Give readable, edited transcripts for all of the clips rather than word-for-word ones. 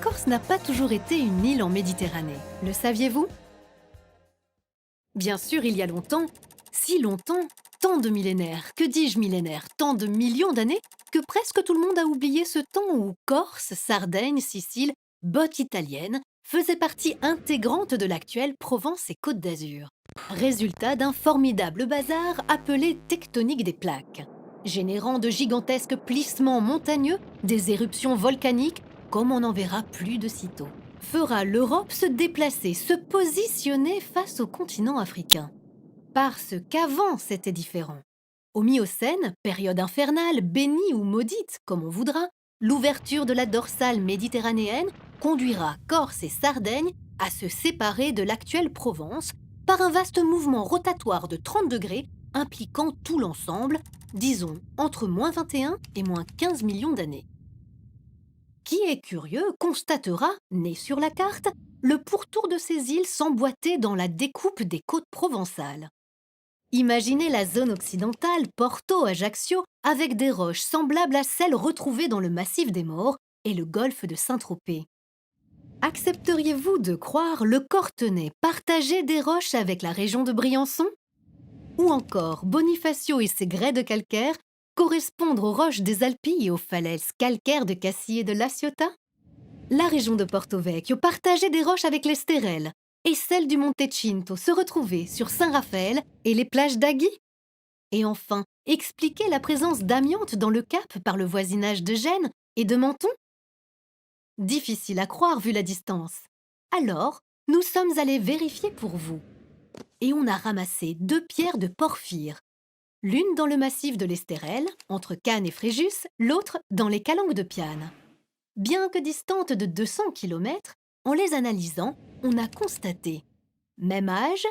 Corse n'a pas toujours été une île en Méditerranée. Le saviez-vous? Bien sûr, il y a longtemps, si longtemps, tant de millénaires, que dis-je millénaires, tant de millions d'années, que presque tout le monde a oublié ce temps où Corse, Sardaigne, Sicile, botte italienne faisaient partie intégrante de l'actuelle Provence et Côte d'Azur. Résultat d'un formidable bazar appelé tectonique des plaques, générant de gigantesques plissements montagneux, des éruptions volcaniques, comme on en verra plus de sitôt, fera l'Europe se déplacer, se positionner face au continent africain. Parce qu'avant, c'était différent. Au Miocène, période infernale, bénie ou maudite, comme on voudra, l'ouverture de la dorsale méditerranéenne conduira Corse et Sardaigne à se séparer de l'actuelle Provence par un vaste mouvement rotatoire de 30 degrés impliquant tout l'ensemble, disons entre moins 21 et moins 15 millions d'années. Qui est curieux constatera, né sur la carte, le pourtour de ces îles s'emboîter dans la découpe des côtes provençales. Imaginez la zone occidentale, Porto-Ajaccio, avec des roches semblables à celles retrouvées dans le massif des Maures et le golfe de Saint-Tropez. Accepteriez-vous de croire le Cortenay partager des roches avec la région de Briançon? Ou encore Bonifacio et ses grès de calcaire correspondre aux roches des Alpilles et aux falaises calcaires de Cassis et de La Ciotat? La région de Porto Vecchio partageait des roches avec les Stérelles et celle du Monte Cinto se retrouvait sur Saint-Raphaël et les plages d'Agui. Et enfin, expliquer la présence d'amiante dans le Cap par le voisinage de Gênes et de Menton? Difficile à croire vu la distance. Alors, nous sommes allés vérifier pour vous. Et on a ramassé 2 pierres de porphyre. L'une dans le massif de l'Estérel, entre Cannes et Fréjus, l'autre dans les Calanques de Piane. Bien que distantes de 200 kilomètres, en les analysant, on a constaté même âge,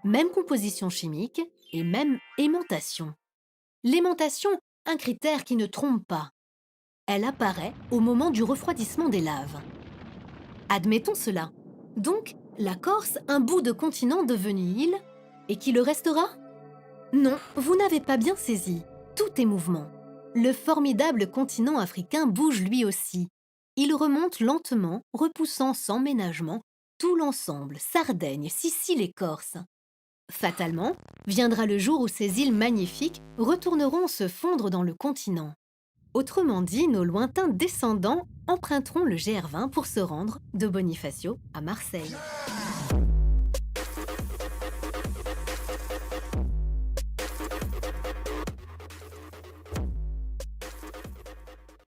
même composition chimique et même aimantation. L'aimantation, un critère qui ne trompe pas. Elle apparaît au moment du refroidissement des laves. Admettons cela. Donc, la Corse, un bout de continent devenu île, et qui le restera? Non, vous n'avez pas bien saisi. Tout est mouvement. Le formidable continent africain bouge lui aussi. Il remonte lentement, repoussant sans ménagement tout l'ensemble, Sardaigne, Sicile et Corse. Fatalement, viendra le jour où ces îles magnifiques retourneront se fondre dans le continent. Autrement dit, nos lointains descendants emprunteront le GR20 pour se rendre de Bonifacio à Marseille.